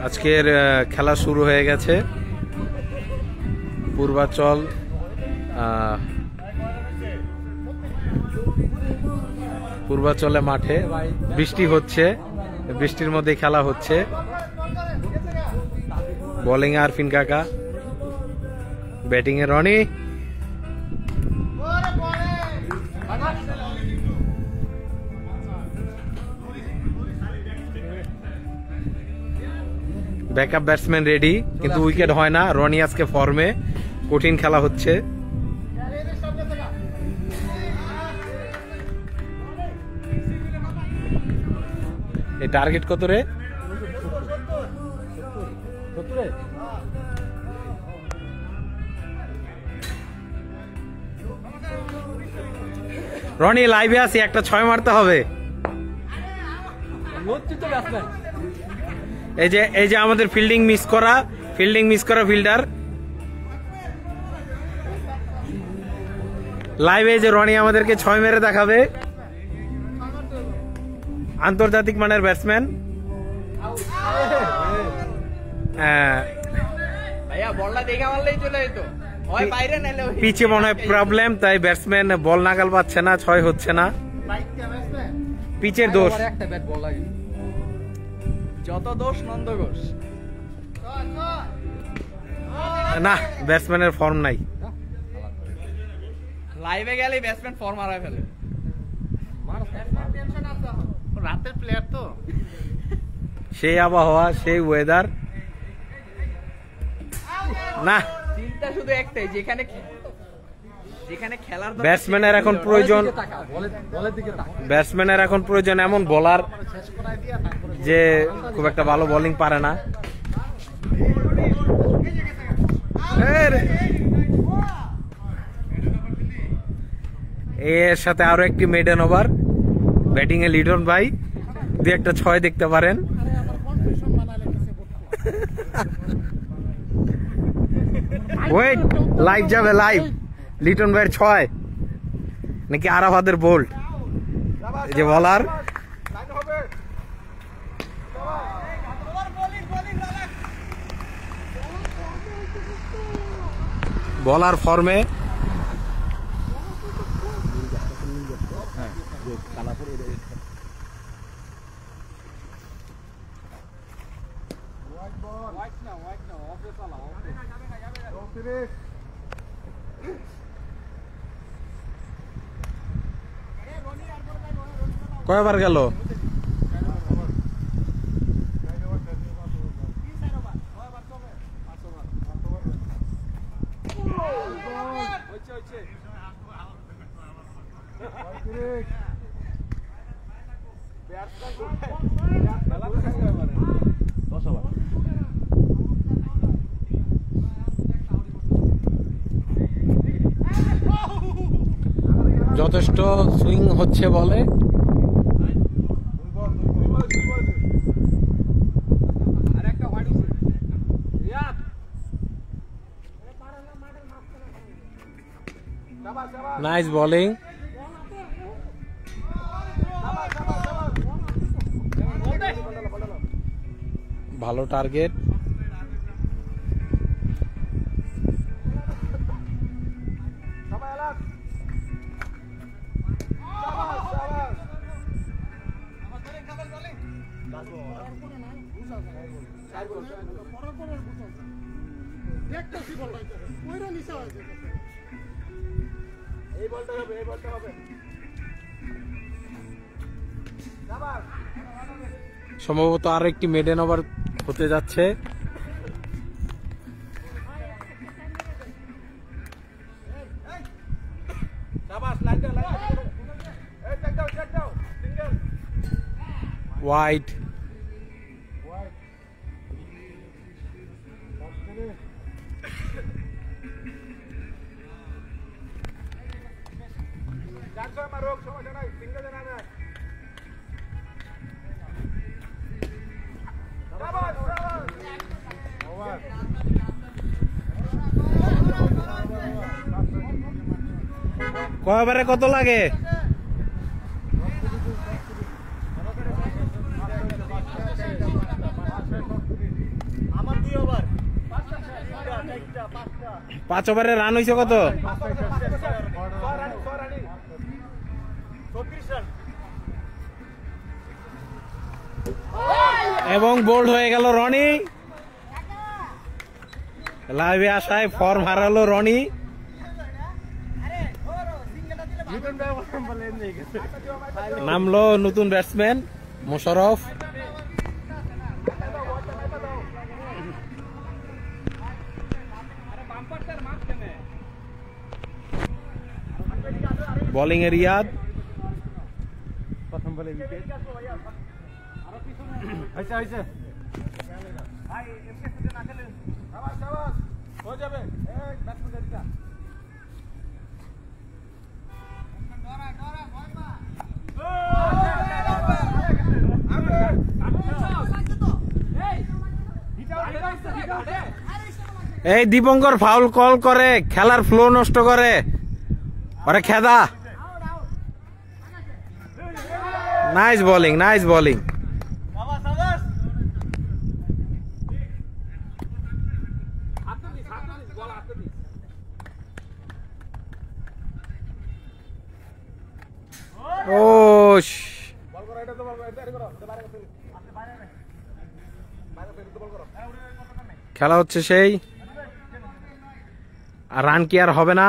আজকের খেলা শুরু হয়ে গেছে। পূর্বাচলে মাঠে বৃষ্টি হচ্ছে, বৃষ্টির মধ্যে খেলা হচ্ছে। বোলিং এ আরফিন কাকা, ব্যাটিং এ রনি। ব্যাকআপ ব্যাটসম্যান রেডি, কিন্তু উইকেট হয় না। রনি আজকে ফর্মে, কঠিন খেলা হচ্ছে। এই টার্গেট কত রে? রনি লাইভে আছি, একটা 6 মারতে হবে। এই যে আমাদের ফিল্ডিং মিস করা ফিল্ডার লাইভে, যে রনি আমাদেরকে 6 মেরে দেখাবে। আন্তর্জাতিক মানের ব্যাটসম্যান। পিচে মনে হয় প্রবলেম, তাই ব্যাটসম্যান বল নাগাল পাচ্ছে না, 6 হচ্ছে না। পিচের দোষ, যত দোষ নন্দ ঘোষ। না, ব্যাটসম্যানের ফর্ম নাই। লাইভে গেলে ব্যাটসম্যান ফর্ম হারায় ফেলে। রাতের প্লেয়ার তো, সেই আবহাওয়া, সেই ওয়েদার। না, চিন্তা শুধু একটাই, যেখানে খেলার ব্যাটসম্যানের এখন প্রয়োজন এমন বোলার যে খুব একটা ভালো বোলিং পারে না। এর সাথে আরো একটি মেডেন ওভার। ব্যাটিং এ লিটন ভাই, 2-1 6 দেখতে পারেন। ওয়েট, লাইভ যাবে, লাইভ। লিটন ভাইয়ের 6 নাকি আরাফাতের বোল্ড? এই যে বলার, বলার ফর্মে। কয়বার গেল? যথেষ্ট সুইং হচ্ছে বলে। Nice bowling. ভালো টার্গেট। সম্ভবত আর একটি মেডেন ওভার হতে যাচ্ছে। ওয়াইড। কয়বারে কত লাগে? 5 ওভারে রান হয়েছে কত? এবং বোল্ড হয়ে গেল রনি। লাইভে আসায় ফর্ম হারালো রনি। নামলো নতুন ব্যাটসম্যান মোশাররফ। বোলিং এ রিয়াদ। প্রথম বলে উইকেট। আচ্ছা আচ্ছা ভাই এমকে শুধু না খেলে শাবাশ শাবাশ হয়ে যাবে। এই ব্যাটসম্যান দিটা ডরা ডরা ভয় পা। এই দীপঙ্কর ফাউল কল করে, খেলার ফ্লো নষ্ট করে। আরে খেদা। Nice bowling, nice bowling. ও খেলা হচ্ছে সেই, আর রান কি আর হবে না।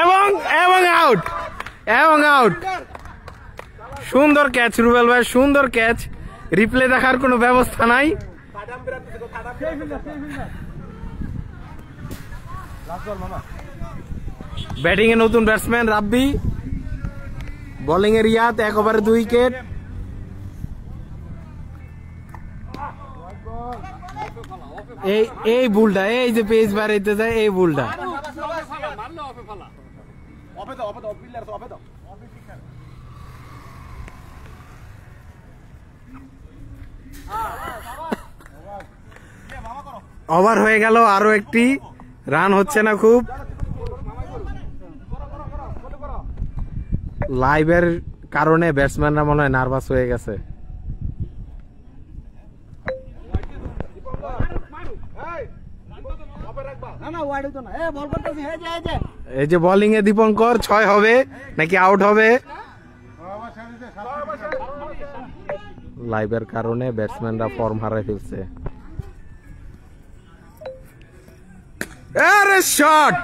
এবং এবং আউট, এবং আউট। সুন্দর ক্যাচ রুবেল ভাই, সুন্দর ক্যাচ। রিপ্লে দেখার কোনো ব্যবস্থা নাই। ব্যাটিং এ নতুন ব্যাটসম্যান রাব্বি, বোলিং এ রিয়াদ। 1 ওভারে 2 উইকেট। এই বুলটা, এই যে পেস বাড়াইতে যায়, এই বুলটা। ওভার হয়ে গেল, আরো একটি রান হচ্ছে না খুব। লাইভের কারণে ব্যাটসম্যানরা মনে হয় নার্ভাস হয়ে গেছে। এই যে বোলিং এ দীপঙ্কর, 6 হবে নাকি আউট হবে? লাইভের কারণে ব্যাটসম্যানরা ফর্ম হারায় ফেলছে। আরে শট!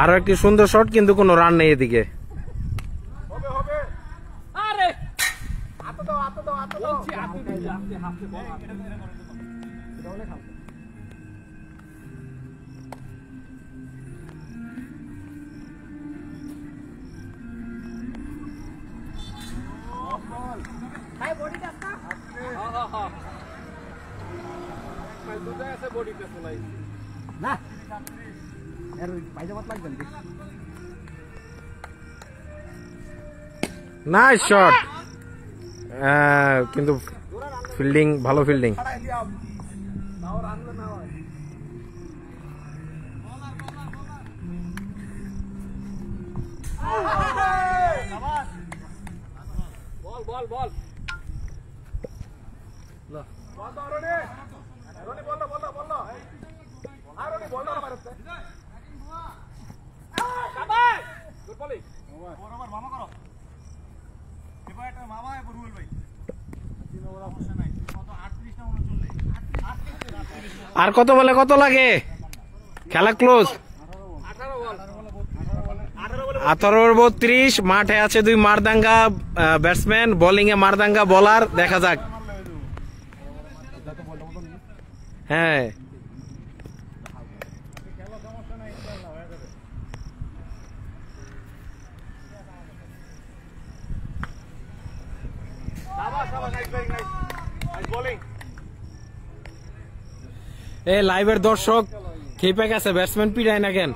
আরো একটি সুন্দর শট, কিন্তু কোনো রান নেই এদিকে। নাইস শট, কিন্তু ফিল্ডিং, ভালো ফিল্ডিং। আর কত বলে কত লাগে? খেলা ক্লোজ। 18/32। মাঠে আছে 2 মারদাঙ্গা ব্যাটসম্যান, বোলিং এ মারদাঙ্গা বোলার। দেখা যাক। হ্যাঁ, এই লাইভের দর্শক খেপে গেছে, ব্যাটসম্যান পিটায় না কেন?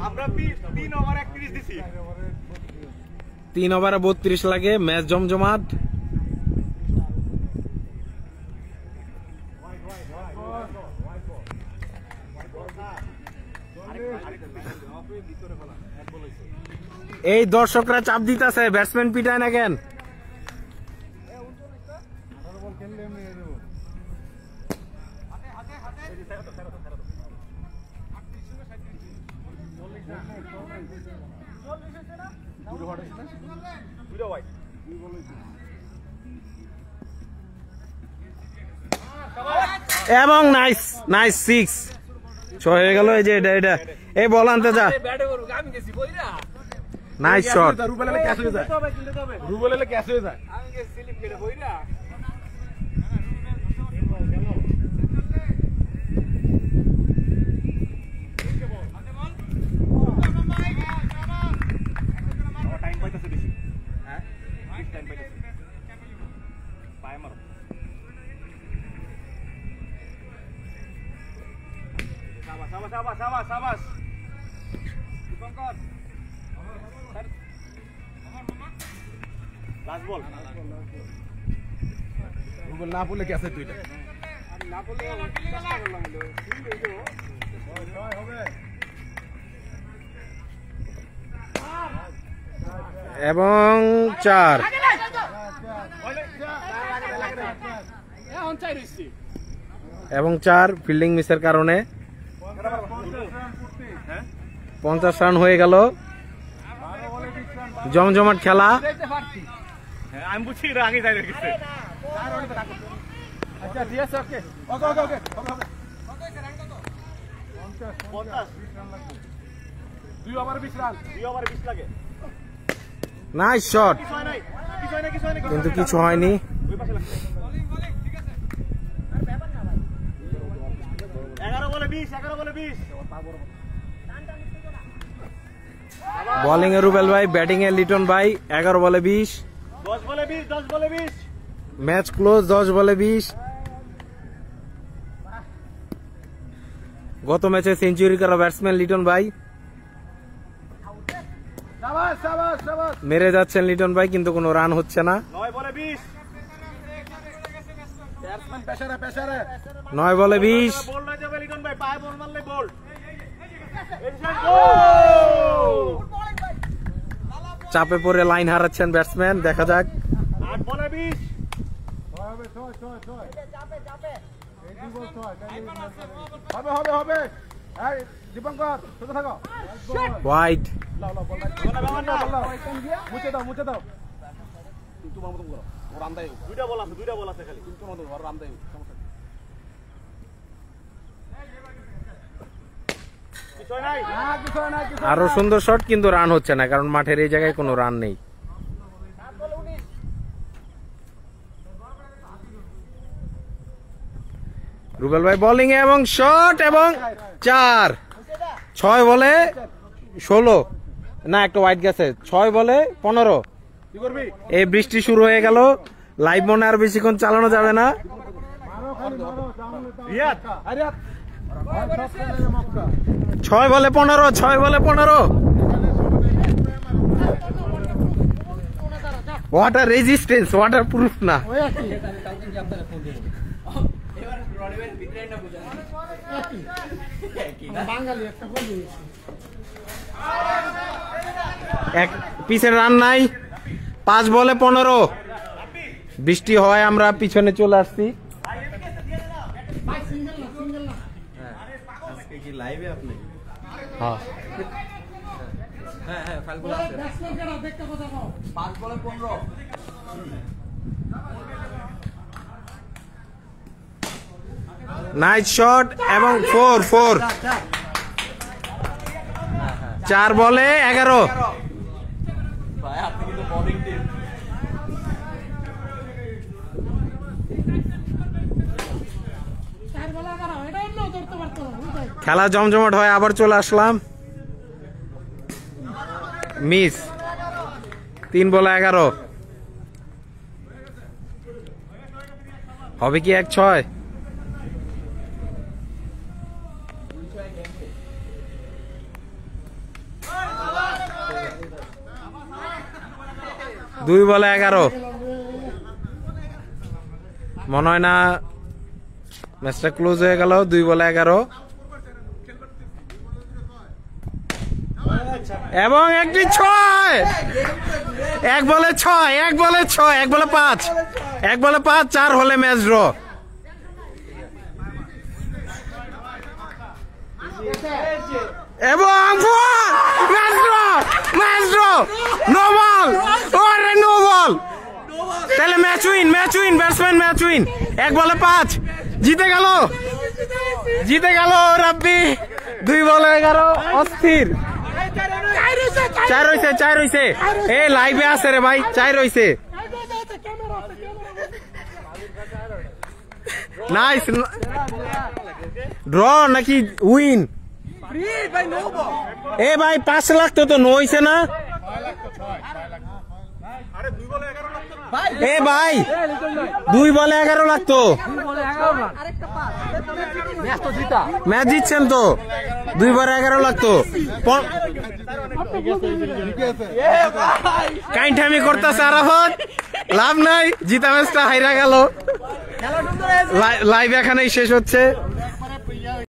আমরা 3 ওভার 31 দিছি। 3 ওভারে 32 লাগে, ম্যাচ জমজমাট। এই দর্শকরা চাপ দিতেছে, ব্যাটসম্যান পিটায় না কেন? এবং নাইস নাইস 6 6 হয়ে গেল। এই যে এটা এই বল আনতে যা, নাইস শট। রুবেলের ক্যাচ হয়ে যায়, রুবেলের ক্যাচ হয়ে যায়। রুবেল না পড়লে ক্যাচের দুইটা এবং 4 এবং 4 ফিল্ডিং মিসের কারণে 50 রান হয়ে গেল। জমজমাট খেলা। আমি বুঝছি এটা আগে যাই রেখেছে। আচ্ছা ঠিক আছে, ওকে ওকে ওকে ওকে হবে 50 2 ওভার 20 রান, 2 ওভার 20 লাগে। নাইস শট, কিন্তু কিছু হয়নি। ওই পাশে লাগছে 11 বলে 20, 11 বলে 20। বোলিং এ রুবেল ভাই, ব্যাটিং এ লিটন ভাই। 11 বলে 20, 10 বলে 20, 10 বলে 20। Match close. 10 বলে 20। গত ম্যাচে সেঞ্চুরি করা ব্যাটসম্যান লিটন ভাই। শাবাশ শাবাশ শাবাশ। মেরে যাচ্ছেন লিটন ভাই, কিন্তু কোনো রান হচ্ছে না। 9 বলে 20। ব্যাটসম্যান পেশারে পেশারে। 9 বলে 20। বল না যাবে লিটন ভাই, পায়ে বল মারলে বল। চাপে পড়ে লাইন হারাচ্ছেন ব্যাটসম্যান। দেখা যাক। 8 বলে 20। হবে হবে হবে। এই দীপঙ্কর সোজা থাকো। হোয়াইট। মুছে দাও মুছে দাও। কিন্তু মামু তুমি করো, ও রান দেয়। দুইটা বল আছে খালি। কিন্তু মামু ওর রান দেয়, সমস্যা নেই। কিছু নাই না, কিছু নাই। আরো সুন্দর শট, কিন্তু রান হচ্ছে না, কারণ মাঠের এই জায়গায় কোনো রান নেই। রুবেল ভাই বোলিং এবং শট এবং 4। 6 বলে 16 না, একটা ওয়াইড গেছে। 6 বলে 15। কি করবি? এই বৃষ্টি শুরু হয়ে গেল, লাইভ মনে আর বেশিক্ষণ চালানো যাবে না। রিয়াদ রিয়াদ 6 বলে 15, 6 বলে 15। ওয়াটার রেজিস্টেন্স, ওয়াটার প্রুফ না। এক পিছের রান নাই। 5 বলে 15। বৃষ্টি হয়, আমরা পিছনে চলে আসছি। নাইস শট এবং 4। 4 বলে 11। ভাই আপনি কিন্তু বোলিং টিম। চার বলা করা এটা অন্য ধরতে পারতো না। খেলা জমজমাট হয়, আবার চলে আসলাম। মিস 3 বলে 11। হবে কি 1-6? দুই বলে 11। মনে হয় না ম্যাচটা ক্লোজ হয়ে গেল। 2 বলে 11 এবং একটি 6। 1 বলে 6, 1 বলে 6, 1 বলে 5, 1 বলে 5, 4 হলে ম্যাচ ড্র। এবং ম্যাচ ড্র, নো বল, ওরে নো বল। তাহলে match win, batsman match win. 1 বলে 5, জিতে গেল রাব্বি। 2 বলে 11, অস্থির। 4 হইছে। এ লাইভে আছে রে ভাই, 4 হইছে। নাইস। ড্র নাকি উইন? এ ভাই 5 লাখ তো নো হইছে না? এ ভাই 2 বলে 11 লাগতো। ম্যাচ জিতছেন তো, 2 বলে 11 লাগতো। কাইন্টামি করতেছে আরাফাত, লাভ নাই, জিতা ম্যাচটা হাইরা গেল। লাইভ এখানেই শেষ হচ্ছে।